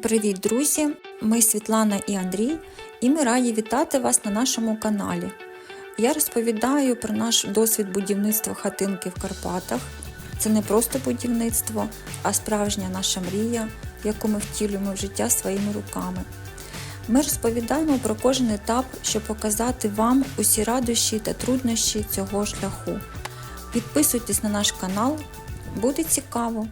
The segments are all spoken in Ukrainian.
Привіт, друзі! Ми Світлана і Андрій, і ми раді вітати вас на нашому каналі. Я розповідаю про наш досвід будівництва хатинки в Карпатах. Це не просто будівництво, а справжня наша мрія, яку ми втілюємо в життя своїми руками. Ми розповідаємо про кожен етап, щоб показати вам усі радощі та труднощі цього шляху. Підписуйтесь на наш канал, буде цікаво!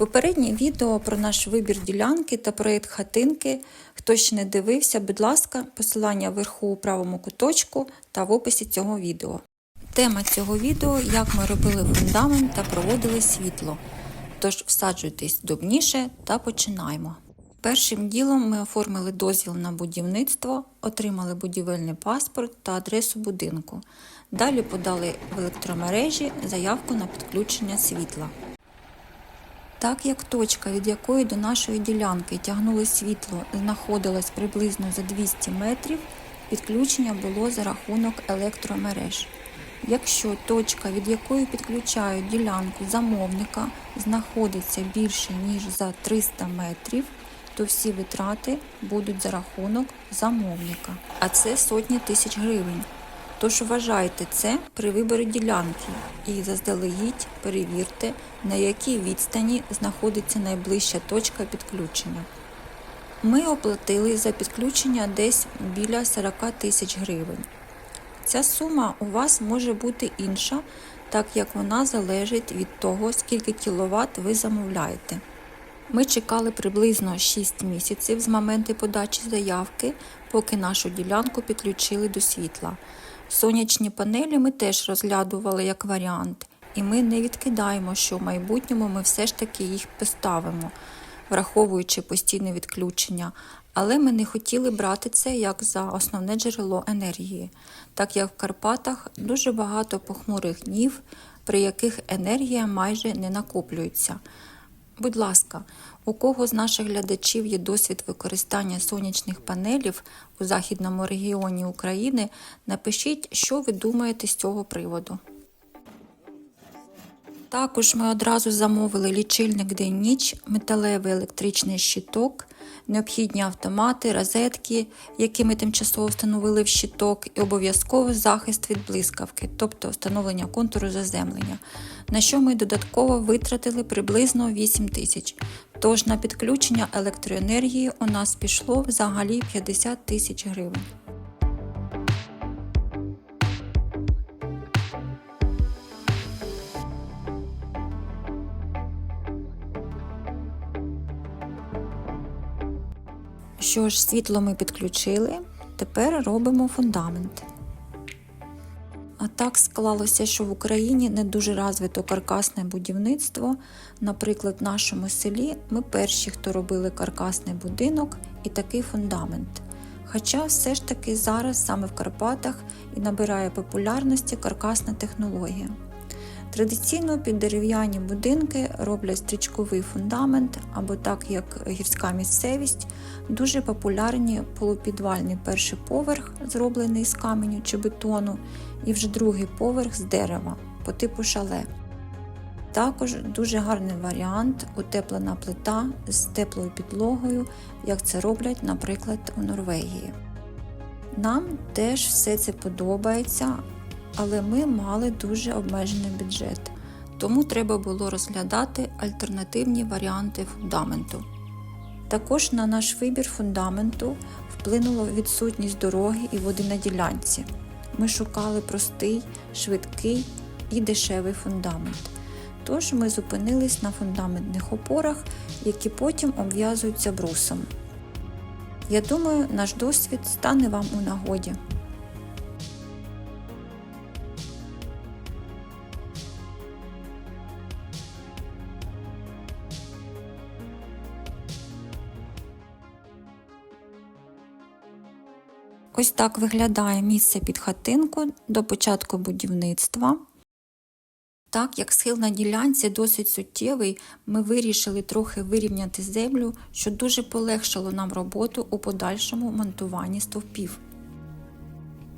Попереднє відео про наш вибір ділянки та проєкт хатинки. Хто ще не дивився, будь ласка, посилання вверху у правому куточку та в описі цього відео. Тема цього відео – як ми робили фундамент та проводили світло. Тож всаджуйтесь удобніше та починаємо. Першим ділом ми оформили дозвіл на будівництво, отримали будівельний паспорт та адресу будинку. Далі подали в електромережі заявку на підключення світла. Так як точка, від якої до нашої ділянки тягнуло світло, знаходилась приблизно за 200 метрів, підключення було за рахунок електромереж. Якщо точка, від якої підключають ділянку замовника, знаходиться більше, ніж за 300 метрів, то всі витрати будуть за рахунок замовника, а це сотні тисяч гривень. Тож вважайте це при виборі ділянки і заздалегідь перевірте, на якій відстані знаходиться найближча точка підключення. Ми оплатили за підключення десь біля 40 тисяч гривень. Ця сума у вас може бути інша, так як вона залежить від того, скільки кіловат ви замовляєте. Ми чекали приблизно 6 місяців з моменту подачі заявки, поки нашу ділянку підключили до світла. Сонячні панелі ми теж розглядували як варіант, і ми не відкидаємо, що в майбутньому ми все ж таки їх поставимо, враховуючи постійне відключення, але ми не хотіли брати це як за основне джерело енергії, так як в Карпатах дуже багато похмурих днів, при яких енергія майже не накоплюється. Будь ласка, у кого з наших глядачів є досвід використання сонячних панелів у західному регіоні України, напишіть, що ви думаєте з цього приводу. Також ми одразу замовили лічильник день-ніч, металевий електричний щиток, необхідні автомати, розетки, які ми тимчасово встановили в щиток, і обов'язково захист від блискавки, тобто встановлення контуру заземлення, на що ми додатково витратили приблизно 8 тисяч. Тож на підключення електроенергії у нас пішло взагалі 50 тисяч гривень. Що ж, світло ми підключили, тепер робимо фундамент. А так склалося, що в Україні не дуже розвито каркасне будівництво. Наприклад, в нашому селі ми перші, хто робили каркасний будинок і такий фундамент. Хоча все ж таки зараз саме в Карпатах і набирає популярності каркасна технологія. Традиційно під дерев'яні будинки роблять стрічковий фундамент, або так як гірська місцевість, дуже популярні полупідвальний перший поверх, зроблений з каменю чи бетону, і вже другий поверх з дерева, по типу шале. Також дуже гарний варіант – утеплена плита з теплою підлогою, як це роблять, наприклад, у Норвегії. Нам теж все це подобається, але ми мали дуже обмежений бюджет, тому треба було розглядати альтернативні варіанти фундаменту. Також на наш вибір фундаменту вплинула відсутність дороги і води на ділянці. Ми шукали простий, швидкий і дешевий фундамент. Тож ми зупинились на фундаментних опорах, які потім обв'язуються брусом. Я думаю, наш досвід стане вам у нагоді. Ось так виглядає місце під хатинку до початку будівництва. Так як схил на ділянці досить суттєвий, ми вирішили трохи вирівняти землю, що дуже полегшило нам роботу у подальшому монтуванні стовпів.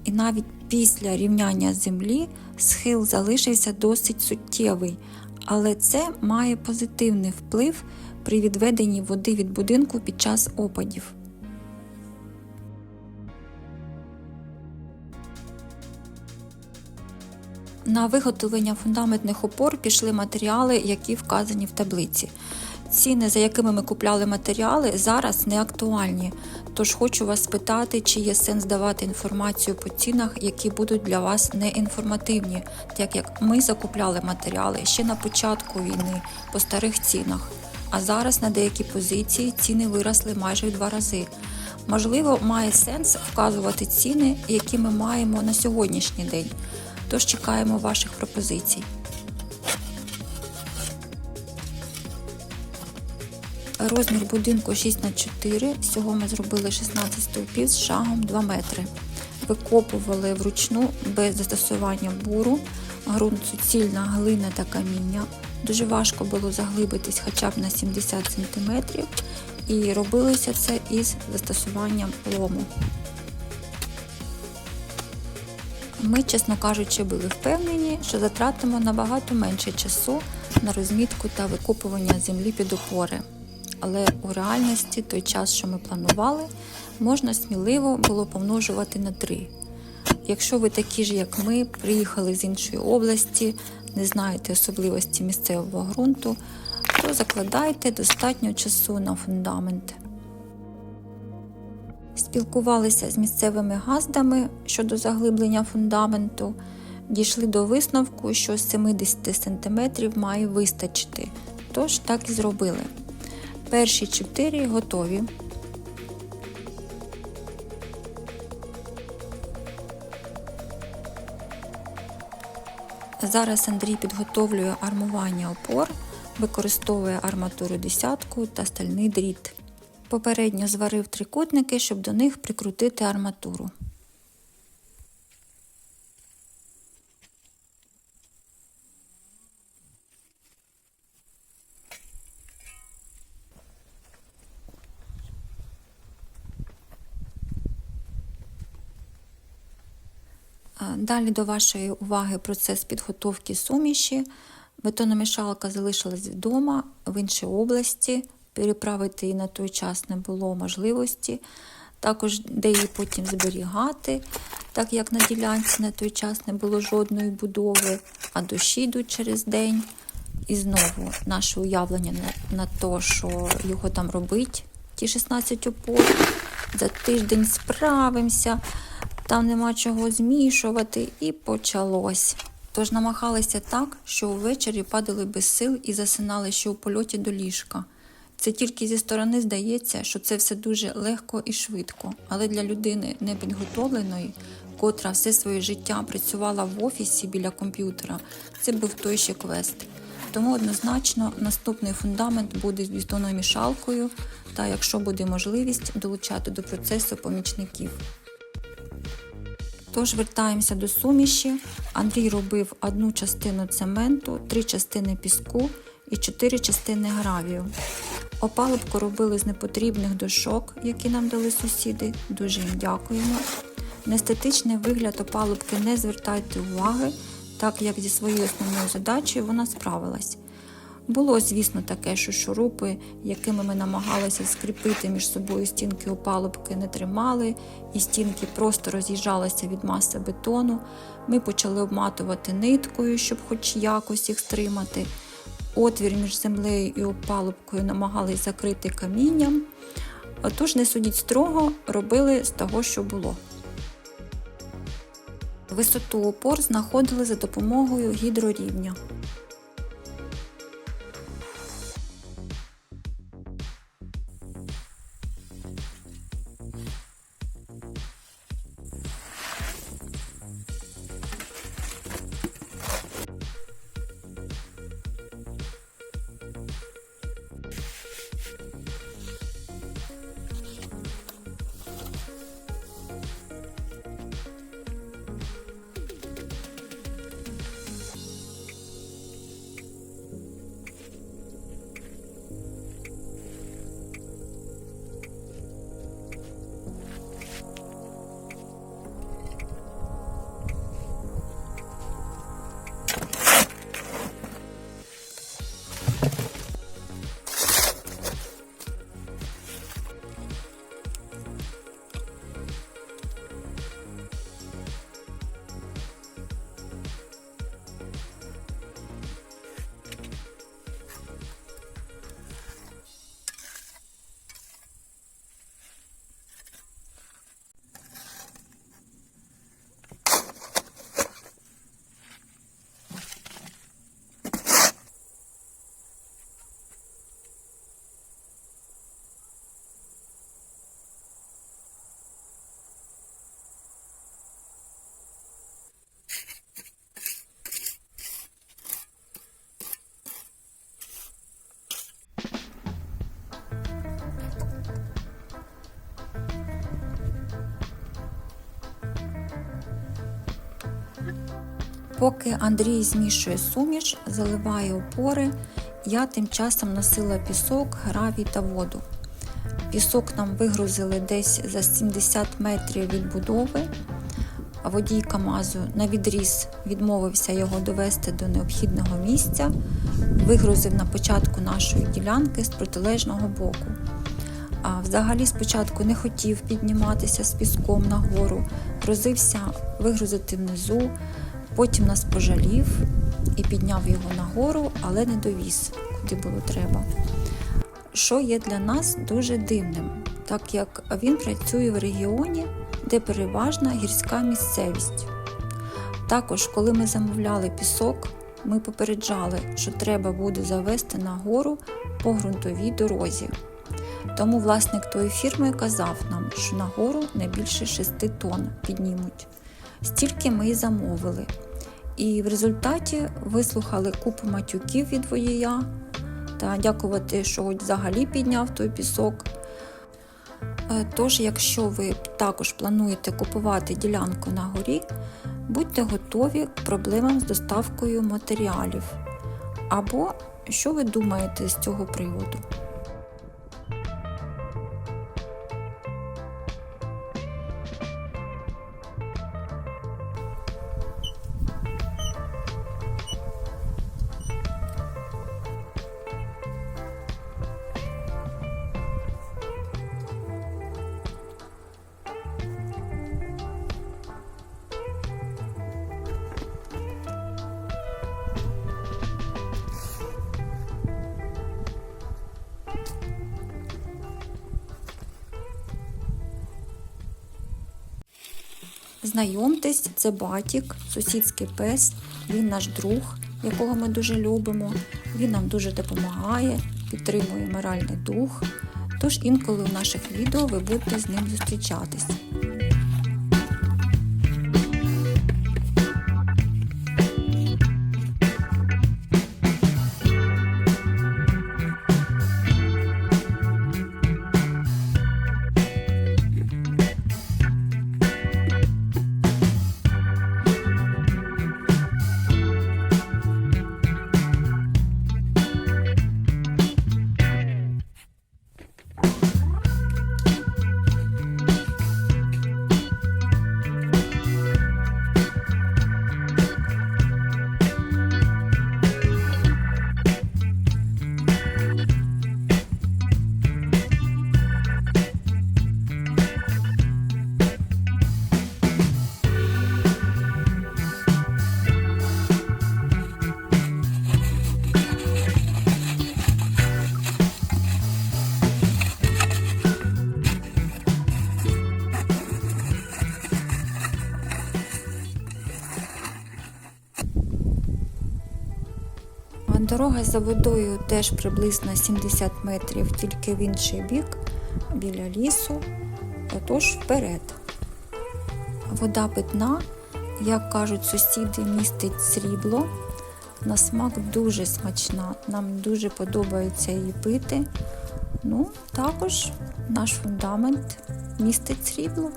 І навіть після рівняння землі схил залишився досить суттєвий, але це має позитивний вплив при відведенні води від будинку під час опадів. На виготовлення фундаментних опор пішли матеріали, які вказані в таблиці. Ціни, за якими ми купляли матеріали, зараз не актуальні, тож хочу вас спитати, чи є сенс давати інформацію по цінах, які будуть для вас неінформативні, так як ми закупляли матеріали ще на початку війни по старих цінах, а зараз на деякі позиції ціни виросли майже в 2 рази. Можливо, має сенс вказувати ціни, які ми маємо на сьогоднішній день, тож чекаємо ваших пропозицій. Розмір будинку 6х4, всього ми зробили 16 стовпів з шагом 2 метри. Викопували вручну без застосування буру, ґрунт суцільна глина та каміння. Дуже важко було заглибитись хоча б на 70 см і робилося це із застосуванням лому. Ми, чесно кажучи, були впевнені, що затратимо набагато менше часу на розмітку та викопування землі під опори. Але у реальності той час, що ми планували, можна сміливо було помножувати на 3. Якщо ви такі ж, як ми, приїхали з іншої області, не знаєте особливості місцевого ґрунту, то закладайте достатньо часу на фундамент. Спілкувалися з місцевими газдами щодо заглиблення фундаменту, дійшли до висновку, що 70 см має вистачити, тож так і зробили. Перші 4 готові. Зараз Андрій підготовлює армування опор, використовує арматуру 10 та стальний дріт. Попередньо зварив трикутники, щоб до них прикрутити арматуру. Далі до вашої уваги процес підготовки суміші. Бетономішалка залишилась вдома, в іншій області. Переправити її на той час не було можливості. Також де її потім зберігати, так як на ділянці на той час не було жодної будови, а дощі йдуть через день. І знову наше уявлення на те, що його там робить, ті 16 опор. За тиждень справимося, там нема чого змішувати, і почалось. Тож намагалися так, що увечері падали без сил і засинали ще у польоті до ліжка. Це тільки зі сторони здається, що це все дуже легко і швидко, але для людини непідготовленої, котра все своє життя працювала в офісі біля комп'ютера, це був той ще квест. Тому однозначно наступний фундамент буде з бетономішалкою та, якщо буде можливість, долучати до процесу помічників. Тож вертаємося до суміші. Андрій робив 1 частину цементу, 3 частини піску і 4 частини гравію. Опалубку робили з непотрібних дошок, які нам дали сусіди. Дуже їм дякуємо. На естетичний вигляд опалубки не звертайте уваги, так як зі своєю основною задачею вона справилась. Було, звісно, таке, що шурупи, якими ми намагалися скріпити між собою стінки опалубки, не тримали, і стінки просто роз'їжджалися від маси бетону. Ми почали обматувати ниткою, щоб хоч якось їх стримати. Отвір між землею і опалубкою намагались закрити камінням. Отож, не судіть строго, робили з того, що було. Висоту опор знаходили за допомогою гідрорівня. Поки Андрій змішує суміш, заливає опори, я тим часом носила пісок, гравій та воду. Пісок нам вигрузили десь за 70 метрів від будови, а водій КАМАЗу навідріз відмовився його довести до необхідного місця, вигрузив на початку нашої ділянки з протилежного боку. А взагалі спочатку не хотів підніматися з піском нагору, просився вигрузити внизу, потім нас пожалів і підняв його нагору, але не довіз, куди було треба. Що є для нас дуже дивним, так як він працює в регіоні, де переважна гірська місцевість. Також, коли ми замовляли пісок, ми попереджали, що треба буде завести нагору по ґрунтовій дорозі. Тому власник тої фірми казав нам, що нагору не більше 6 тонн піднімуть. Стільки ми і замовили. І в результаті вислухали купу матюків від водія та дякувати, що взагалі підняв той пісок. Тож, якщо ви також плануєте купувати ділянку на горі, будьте готові к проблемам з доставкою матеріалів. Або що ви думаєте з цього приводу? Знайомтесь, це Батік, сусідський пес, він наш друг, якого ми дуже любимо, він нам дуже допомагає, підтримує моральний дух, тож інколи в наших відео ви будете з ним зустрічатись. Дорога за водою теж приблизно 70 метрів, тільки в інший бік, біля лісу, отож вперед. Вода питна, як кажуть сусіди, містить срібло. На смак дуже смачна, нам дуже подобається її пити. Ну, також наш фундамент містить срібло.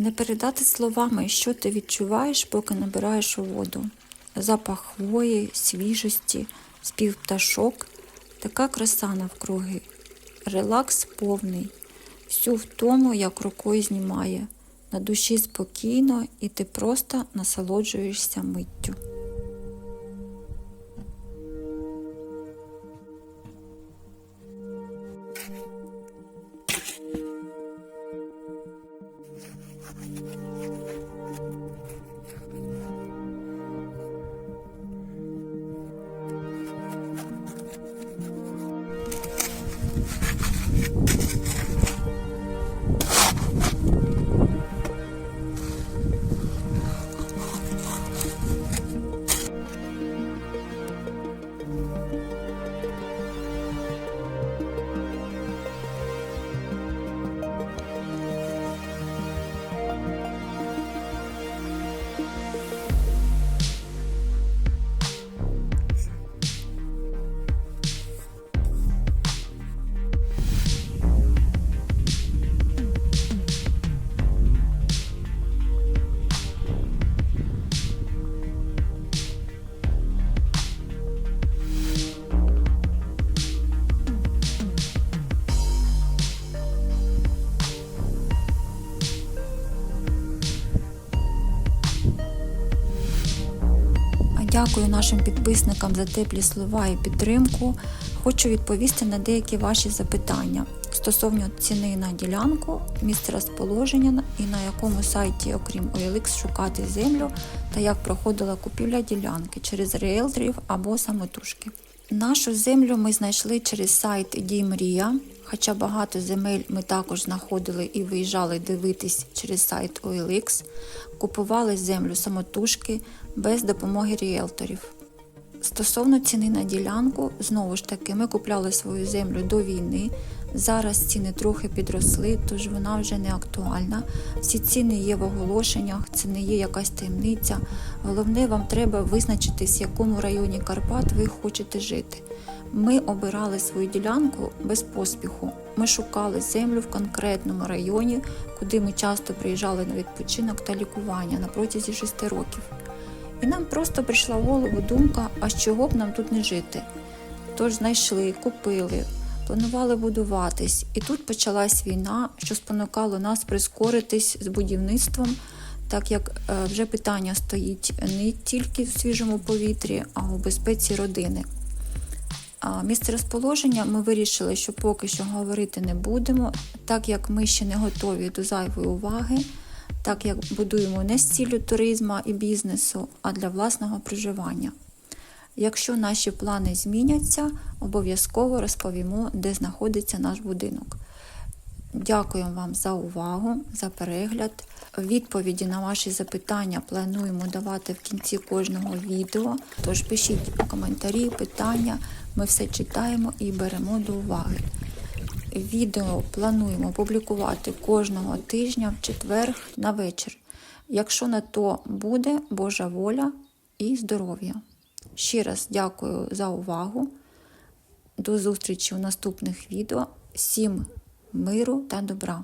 Не передати словами, що ти відчуваєш, поки набираєш у воду. Запах хвої, свіжості, спів пташок. Така краса навкруги. Релакс повний. Всю втому як рукою знімає. На душі спокійно і ти просто насолоджуєшся миттю. Дякую нашим підписникам за теплі слова і підтримку. Хочу відповісти на деякі ваші запитання стосовно ціни на ділянку, місце розположення і на якому сайті, окрім OLX, шукати землю та як проходила купівля ділянки через ріелторів або самотужки. Нашу землю ми знайшли через сайт Дій Мрія, хоча багато земель ми також знаходили і виїжджали дивитись через сайт OLX, купували землю самотужки без допомоги ріелторів. Стосовно ціни на ділянку, знову ж таки, ми купляли свою землю до війни, зараз ціни трохи підросли, тож вона вже не актуальна. Всі ціни є в оголошеннях, це не є якась таємниця. Головне, вам треба визначитись, в якому районі Карпат ви хочете жити. Ми обирали свою ділянку без поспіху. Ми шукали землю в конкретному районі, куди ми часто приїжджали на відпочинок та лікування на протязі 6 років. І нам просто прийшла в голову думка, а з чого б нам тут не жити. Тож знайшли, купили, планували будуватись. І тут почалась війна, що спонукало нас прискоритись з будівництвом, так як вже питання стоїть не тільки в свіжому повітрі, а у безпеці родини. Місце розположення ми вирішили, що поки що говорити не будемо, так як ми ще не готові до зайвої уваги, так як будуємо не з ціллю туризму і бізнесу, а для власного проживання. Якщо наші плани зміняться, обов'язково розповімо, де знаходиться наш будинок. Дякую вам за увагу, за перегляд. Відповіді на ваші запитання плануємо давати в кінці кожного відео, тож пишіть коментарі, питання, ми все читаємо і беремо до уваги. Відео плануємо публікувати кожного тижня в четвер на вечір. Якщо на то буде Божа воля і здоров'я. Ще раз дякую за увагу. До зустрічі у наступних відео. Всім миру та добра.